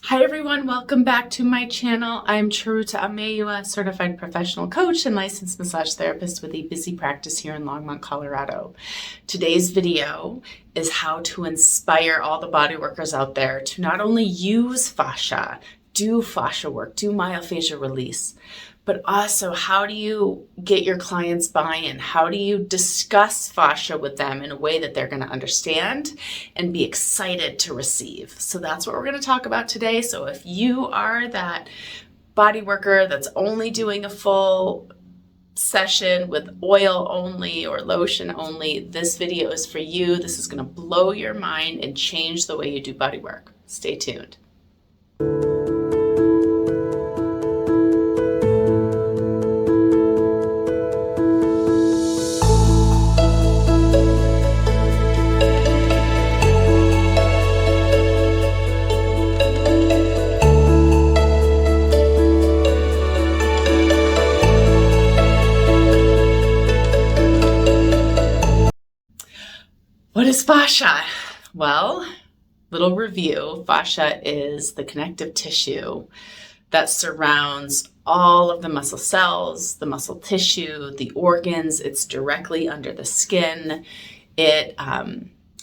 Hi everyone, welcome back to my channel. I'm Charuta Ameyua, certified professional coach and licensed massage therapist with a busy practice here in Longmont, Colorado. Today's video is how to inspire all the body workers out there to not only use fascia, do fascia work, do myofascial release, but also how do you get your clients buy-in? How do you discuss fascia with them in a way that they're going to understand and be excited to receive? So that's what we're going to talk about today. So if you are that body worker that's only doing a full session with oil only or lotion only, this video is for you. This is going to blow your mind and change the way you do body work. Stay tuned. What is fascia? Well, little review. Fascia is the connective tissue that surrounds all of the muscle cells, the muscle tissue, the organs. It's directly under the skin.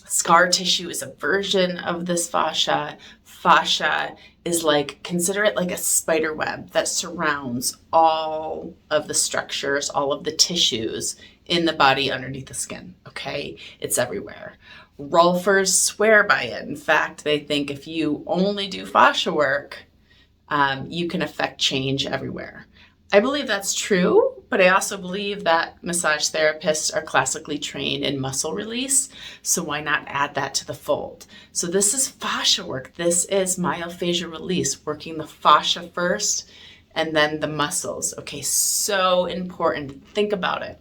Scar tissue is a version of this fascia. Fascia is consider it like a spider web that surrounds all of the structures, all of the tissues in the body underneath the skin, okay? It's everywhere. Rolfers swear by it. In fact, they think if you only do fascia work, you can affect change everywhere. I believe that's true, but I also believe that massage therapists are classically trained in muscle release, so why not add that to the fold? So this is fascia work. This is myofascial release, working the fascia first and then the muscles. Okay, so important. Think about it.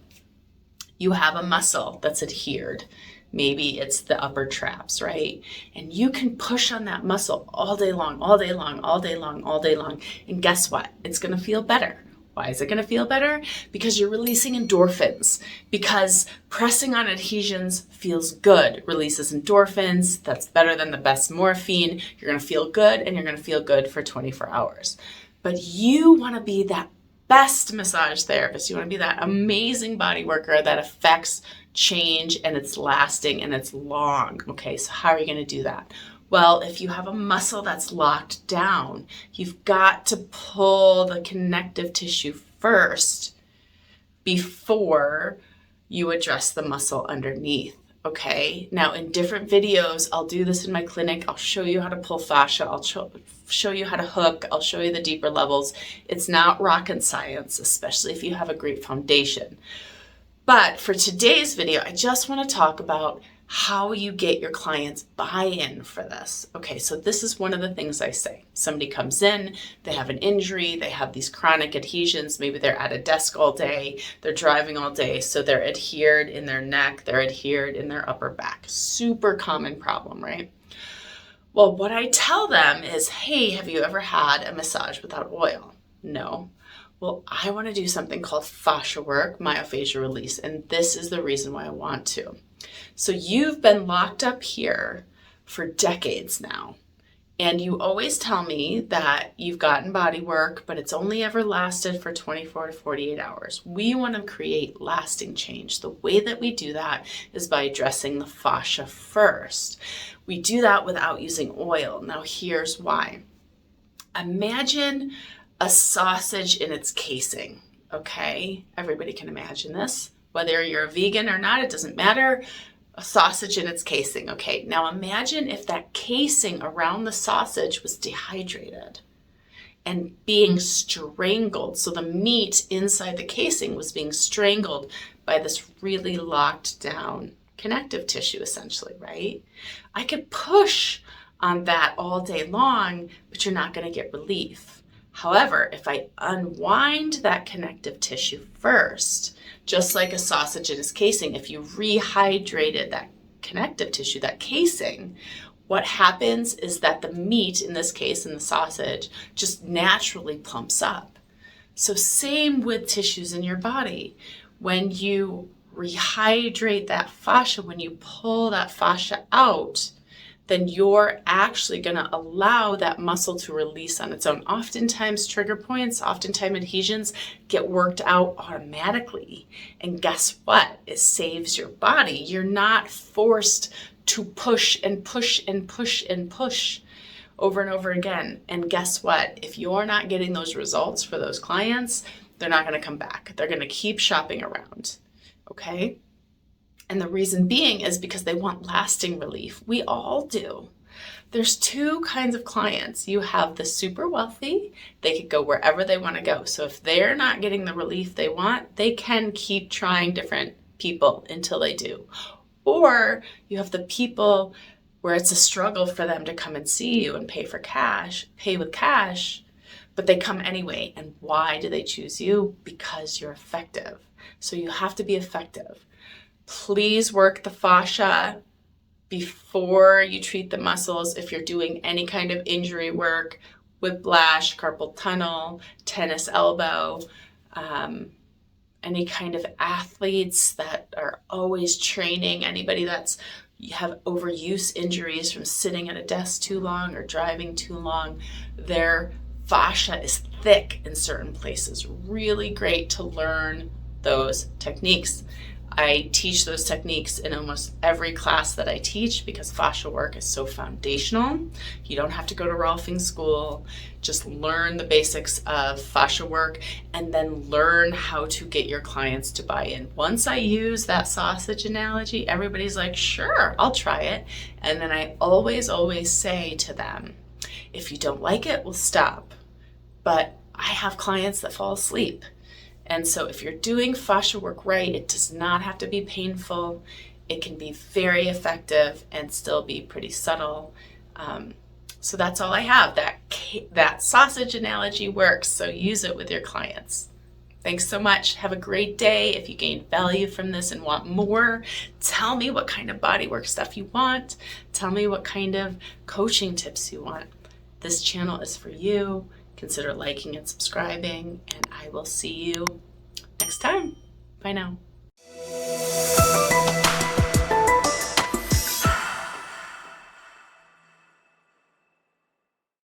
You have a muscle that's adhered. Maybe it's the upper traps, right? And you can push on that muscle all day long, all day long, all day long, all day long. And guess what? It's going to feel better. Why is it going to feel better? Because you're releasing endorphins. Because pressing on adhesions feels good, releases endorphins. That's better than the best morphine. You're going to feel good, and you're going to feel good for 24 hours. But you want to be that best massage therapist. You want to be that amazing body worker that affects change, and it's lasting and it's long. Okay, so how are you going to do that? Well, if you have a muscle that's locked down, you've got to pull the connective tissue first before you address the muscle underneath. Okay, now in different videos, I'll do this in my clinic. I'll show you how to pull fascia. I'll show you how to hook. I'll show you the deeper levels. It's not rocket science, especially if you have a great foundation. But for today's video, I just want to talk about how you get your clients buy-in for this. Okay, so this is one of the things I say. Somebody comes in, they have an injury, they have these chronic adhesions, maybe they're at a desk all day, they're driving all day, so they're adhered in their neck, they're adhered in their upper back. Super common problem, right? Well, what I tell them is, hey, have you ever had a massage without oil? No. Well, I want to do something called fascia work, myofascial release, and this is the reason why I want to. So you've been locked up here for decades now, and you always tell me that you've gotten body work, but it's only ever lasted for 24 to 48 hours. We want to create lasting change. The way that we do that is by addressing the fascia first. We do that without using oil. Now, here's why. Imagine a sausage in its casing, okay? Everybody can imagine this. Whether you're a vegan or not, it doesn't matter. A sausage in its casing, okay? Now imagine if that casing around the sausage was dehydrated and being strangled. So the meat inside the casing was being strangled by this really locked down connective tissue, essentially, right? I could push on that all day long, but you're not going to get relief. However, if I unwind that connective tissue first, just like a sausage in its casing, if you rehydrated that connective tissue, that casing, what happens is that the meat, in this case in the sausage, just naturally plumps up. So same with tissues in your body. When you rehydrate that fascia, when you pull that fascia out, then you're actually going to allow that muscle to release on its own. Oftentimes trigger points, oftentimes adhesions get worked out automatically. And guess what? It saves your body. You're not forced to push and push and push and push over and over again. And guess what? If you're not getting those results for those clients, they're not going to come back. They're going to keep shopping around. Okay? And the reason being is because they want lasting relief. We all do. There's two kinds of clients. You have the super wealthy. They could go wherever they want to go. So if they're not getting the relief they want, they can keep trying different people until they do. Or you have the people where it's a struggle for them to come and see you and pay with cash, but they come anyway. And why do they choose you? Because you're effective. So you have to be effective. Please work the fascia before you treat the muscles. If you're doing any kind of injury work, whiplash, carpal tunnel, tennis elbow, any kind of athletes that are always training, anybody that's you have overuse injuries from sitting at a desk too long or driving too long, their fascia is thick in certain places. Really great to learn those techniques. I teach those techniques in almost every class that I teach because fascia work is so foundational. You don't have to go to Rolfing school. Just learn the basics of fascia work and then learn how to get your clients to buy in. Once I use that sausage analogy, everybody's like, sure, I'll try it. And then I always say to them, if you don't like it, we'll stop. But I have clients that fall asleep. And so if you're doing fascia work right, it does not have to be painful. It can be very effective and still be pretty subtle. So that's all I have. That sausage analogy works, so use it with your clients. Thanks so much. Have a great day. If you gained value from this and want more, tell me what kind of bodywork stuff you want. Tell me what kind of coaching tips you want. This channel is for you. Consider liking and subscribing, and I will see you next time. Bye now.